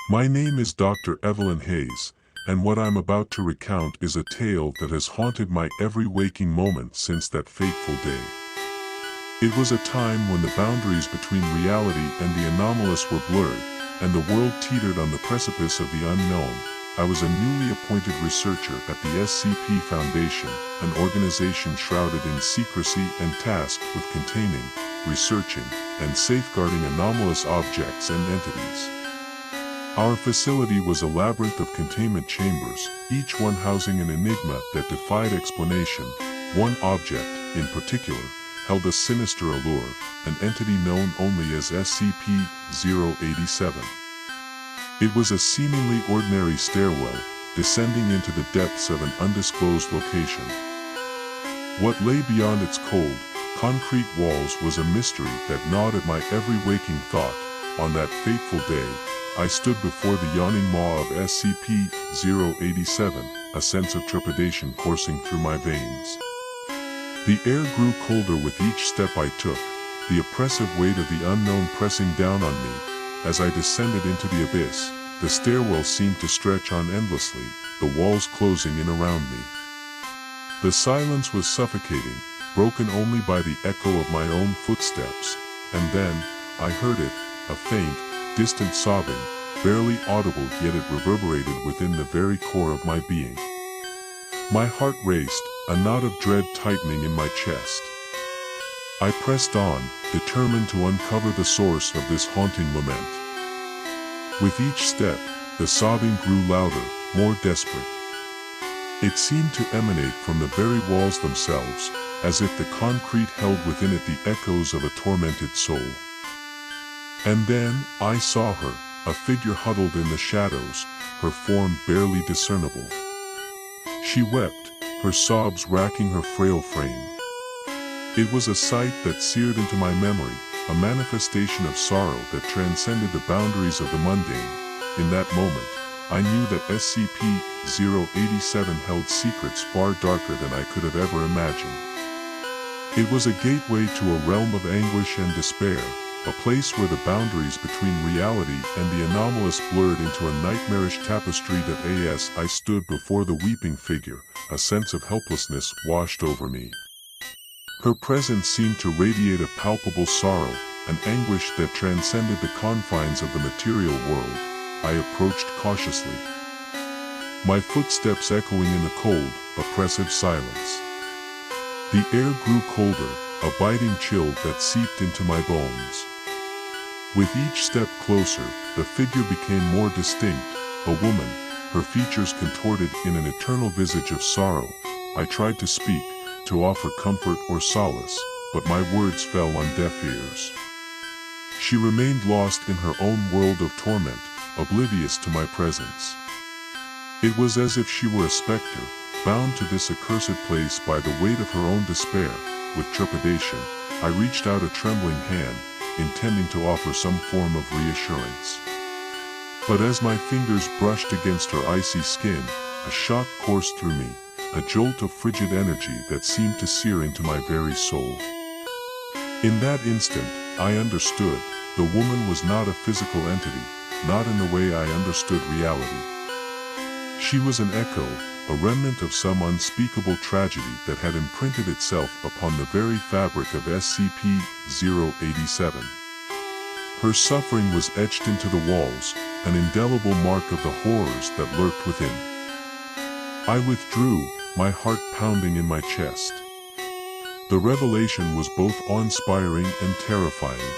My name is Dr. Evelyn Hayes, and what I'm about to recount is a tale that has haunted my every waking moment since that fateful day. It was a time when the boundaries between reality and the anomalous were blurred, and the world teetered on the precipice of the unknown. I was a newly appointed researcher at the SCP Foundation, an organization shrouded in secrecy and tasked with containing, researching, and safeguarding anomalous objects and entities. Our facility was a labyrinth of containment chambers, each one housing an enigma that defied explanation. One object, in particular, held a sinister allure, an entity known only as SCP-087. It was a seemingly ordinary stairwell, descending into the depths of an undisclosed location. What lay beyond its cold, concrete walls was a mystery that gnawed at my every waking thought. On that fateful day, I stood before the yawning maw of SCP-087, a sense of trepidation coursing through my veins. The air grew colder with each step I took, the oppressive weight of the unknown pressing down on me. As I descended into the abyss, the stairwell seemed to stretch on endlessly, the walls closing in around me. The silence was suffocating, broken only by the echo of my own footsteps, and then, I heard it, a faint, distant sobbing, barely audible, yet it reverberated within the very core of my being. My heart raced, a knot of dread tightening in my chest. I pressed on, determined to uncover the source of this haunting lament. With each step, the sobbing grew louder, more desperate. It seemed to emanate from the very walls themselves, as if the concrete held within it the echoes of a tormented soul. And then, I saw her, a figure huddled in the shadows, her form barely discernible. She wept, her sobs racking her frail frame. It was a sight that seared into my memory, a manifestation of sorrow that transcended the boundaries of the mundane. In that moment, I knew that SCP-087 held secrets far darker than I could have ever imagined. It was a gateway to a realm of anguish and despair, a place where the boundaries between reality and the anomalous blurred into a nightmarish tapestry that as I stood before the weeping figure, a sense of helplessness washed over me. Her presence seemed to radiate a palpable sorrow, an anguish that transcended the confines of the material world. I approached cautiously, my footsteps echoing in the cold, oppressive silence. The air grew colder, a biting chill that seeped into my bones. With each step closer, the figure became more distinct, a woman, her features contorted in an eternal visage of sorrow. I tried to speak, to offer comfort or solace, but my words fell on deaf ears. She remained lost in her own world of torment, oblivious to my presence. It was as if she were a specter, bound to this accursed place by the weight of her own despair. With trepidation, I reached out a trembling hand, intending to offer some form of reassurance. But as my fingers brushed against her icy skin, a shock coursed through me, a jolt of frigid energy that seemed to sear into my very soul. In that instant, I understood, the woman was not a physical entity, not in the way I understood reality. She was an echo, a remnant of some unspeakable tragedy that had imprinted itself upon the very fabric of SCP-087. Her suffering was etched into the walls, an indelible mark of the horrors that lurked within. I withdrew, my heart pounding in my chest. The revelation was both awe-inspiring and terrifying.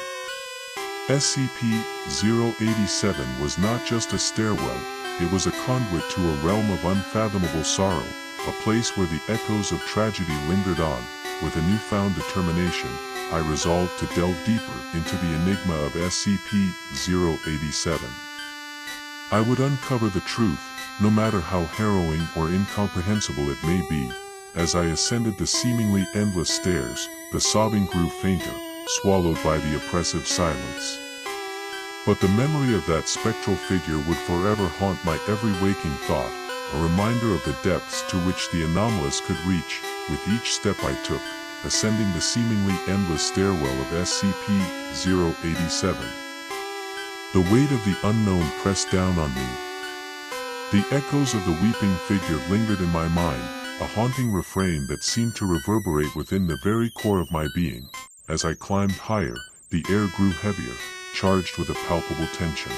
SCP-087 was not just a stairwell, it was a conduit to a realm of unfathomable sorrow, a place where the echoes of tragedy lingered on. With a newfound determination, I resolved to delve deeper into the enigma of SCP-087. I would uncover the truth, no matter how harrowing or incomprehensible it may be. As I ascended the seemingly endless stairs, the sobbing grew fainter, swallowed by the oppressive silence. But the memory of that spectral figure would forever haunt my every waking thought, a reminder of the depths to which the anomalous could reach. With each step I took, ascending the seemingly endless stairwell of SCP-087, The weight of the unknown pressed down on me. The echoes of the weeping figure lingered in my mind, a haunting refrain that seemed to reverberate within the very core of my being. As I climbed higher, the air grew heavier, charged with a palpable tension.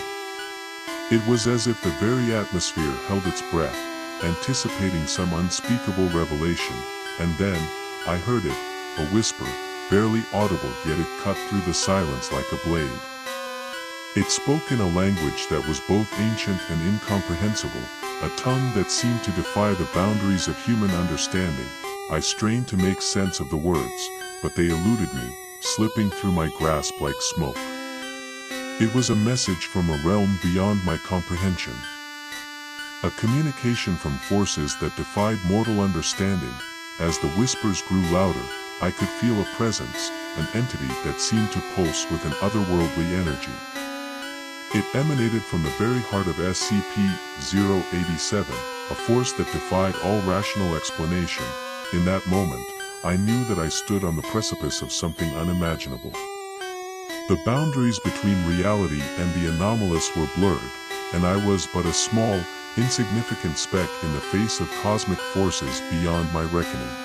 It was as if the very atmosphere held its breath, anticipating some unspeakable revelation, and then, I heard it, a whisper, barely audible, yet it cut through the silence like a blade. It spoke in a language that was both ancient and incomprehensible, a tongue that seemed to defy the boundaries of human understanding. I strained to make sense of the words, but they eluded me, slipping through my grasp like smoke. It was a message from a realm beyond my comprehension. A communication from forces that defied mortal understanding. As the whispers grew louder, I could feel a presence, an entity that seemed to pulse with an otherworldly energy. It emanated from the very heart of SCP-087, a force that defied all rational explanation. In that moment, I knew that I stood on the precipice of something unimaginable. The boundaries between reality and the anomalous were blurred, and I was but a small, insignificant speck in the face of cosmic forces beyond my reckoning.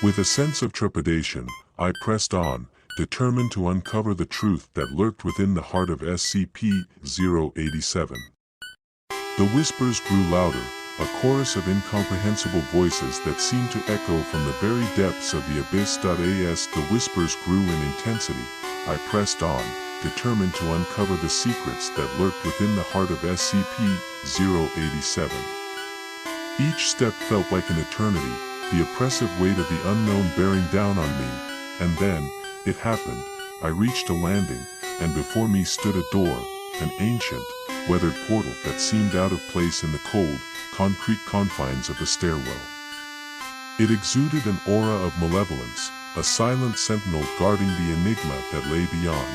With a sense of trepidation, I pressed on, determined to uncover the truth that lurked within the heart of SCP-087. The whispers grew louder, a chorus of incomprehensible voices that seemed to echo from the very depths of the abyss. As the whispers grew in intensity, I pressed on, determined to uncover the secrets that lurked within the heart of SCP-087. Each step felt like an eternity, the oppressive weight of the unknown bearing down on me, and then, it happened. I reached a landing, and before me stood a door, an ancient, weathered portal that seemed out of place in the cold, concrete confines of the stairwell. It exuded an aura of malevolence, a silent sentinel guarding the enigma that lay beyond.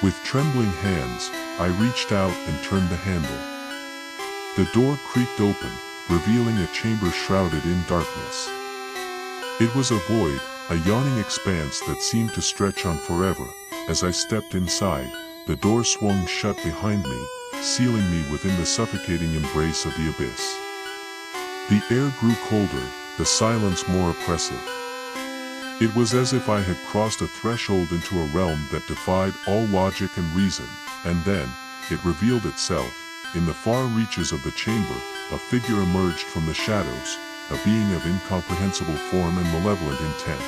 With trembling hands, I reached out and turned the handle. The door creaked open, revealing a chamber shrouded in darkness. It was a void, a yawning expanse that seemed to stretch on forever. As I stepped inside, the door swung shut behind me, sealing me within the suffocating embrace of the abyss. The air grew colder, the silence more oppressive. It was as if I had crossed a threshold into a realm that defied all logic and reason, and then, it revealed itself. In the far reaches of the chamber, a figure emerged from the shadows, a being of incomprehensible form and malevolent intent.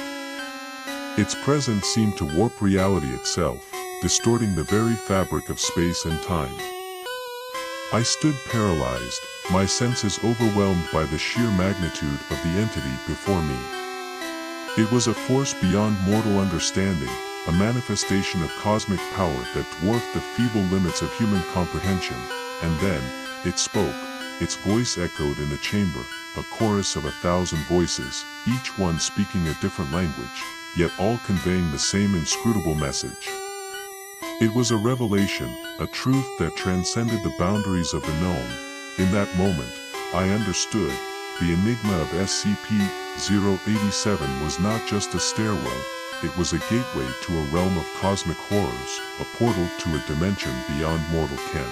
Its presence seemed to warp reality itself, distorting the very fabric of space and time. I stood paralyzed, my senses overwhelmed by the sheer magnitude of the entity before me. It was a force beyond mortal understanding, a manifestation of cosmic power that dwarfed the feeble limits of human comprehension, and then, it spoke. Its voice echoed in the chamber, a chorus of 1,000 voices, each one speaking a different language, yet all conveying the same inscrutable message. It was a revelation, a truth that transcended the boundaries of the known. In that moment, I understood. The enigma of SCP-087 was not just a stairwell, it was a gateway to a realm of cosmic horrors, a portal to a dimension beyond mortal ken.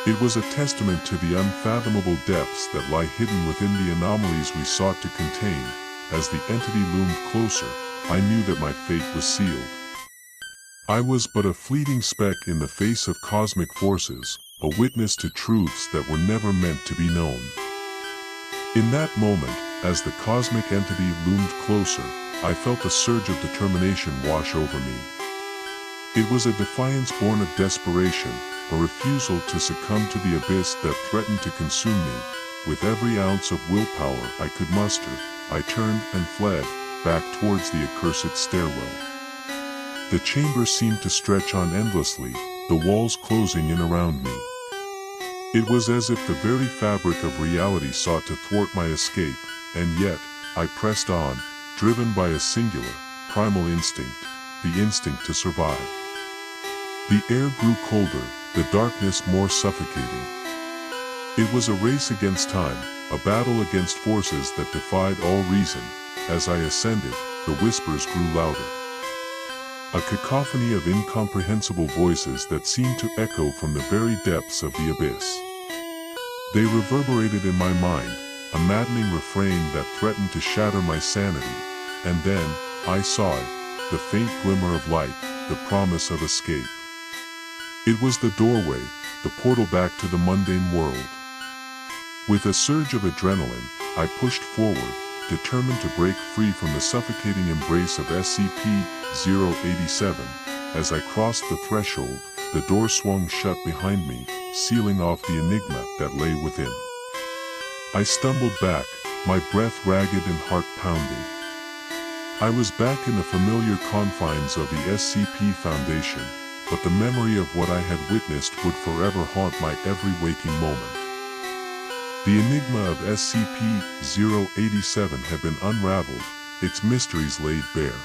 It was a testament to the unfathomable depths that lie hidden within the anomalies we sought to contain. As the entity loomed closer, I knew that my fate was sealed. I was but a fleeting speck in the face of cosmic forces, a witness to truths that were never meant to be known. In that moment, as the cosmic entity loomed closer, I felt a surge of determination wash over me. It was a defiance born of desperation, a refusal to succumb to the abyss that threatened to consume me. With every ounce of willpower I could muster, I turned and fled, back towards the accursed stairwell. The chamber seemed to stretch on endlessly, the walls closing in around me. It was as if the very fabric of reality sought to thwart my escape, and yet, I pressed on, driven by a singular, primal instinct, the instinct to survive. The air grew colder, the darkness more suffocating. It was a race against time, a battle against forces that defied all reason. As I ascended, the whispers grew louder. a cacophony of incomprehensible voices that seemed to echo from the very depths of the abyss. They reverberated in my mind, a maddening refrain that threatened to shatter my sanity, and then, I saw it, the faint glimmer of light, the promise of escape. It was the doorway, the portal back to the mundane world. With a surge of adrenaline, I pushed forward, determined to break free from the suffocating embrace of SCP-087. As I crossed the threshold, the door swung shut behind me, sealing off the enigma that lay within. I stumbled back, my breath ragged and heart pounding. I was back in the familiar confines of the SCP Foundation, but the memory of what I had witnessed would forever haunt my every waking moment. The enigma of SCP-087 had been unraveled, its mysteries laid bare.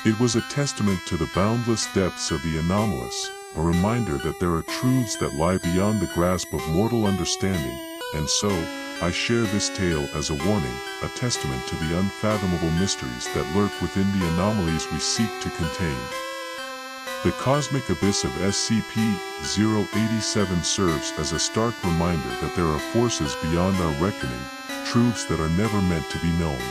It was a testament to the boundless depths of the anomalous, a reminder that there are truths that lie beyond the grasp of mortal understanding, and so, I share this tale as a warning, a testament to the unfathomable mysteries that lurk within the anomalies we seek to contain. The cosmic abyss of SCP-087 serves as a stark reminder that there are forces beyond our reckoning, truths that are never meant to be known.